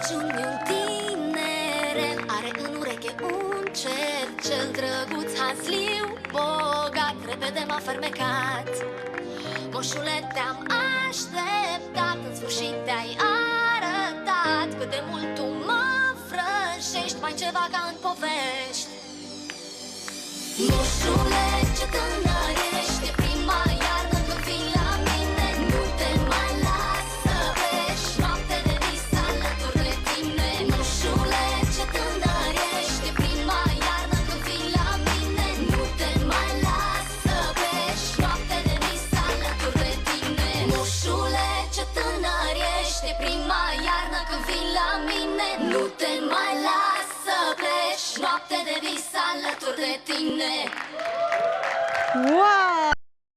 Crăciun e un tineret, are în ureche un cer, cel drăguț Hansliu, bogat, repede m-a fermecat. Moșule, te-am așteptat, în sfârșit te-ai arătat cât de mult tu mă vrăjești, mai ceva ca în povești. Moșule, ce tânăr ești, e prima iarnă când vii la mine. Nu te mai las să pleci, noapte de vis alături de tine. Moșule, ce tânăr ești, e prima iarnă când vii la mine. Nu te mai las să pleci, noapte de vis alături de tine. Moșule, ce tânăr ești, e prima iarnă când vii la mine. Nu te mai las să pleci, noapte de vis alături de tine. Wow!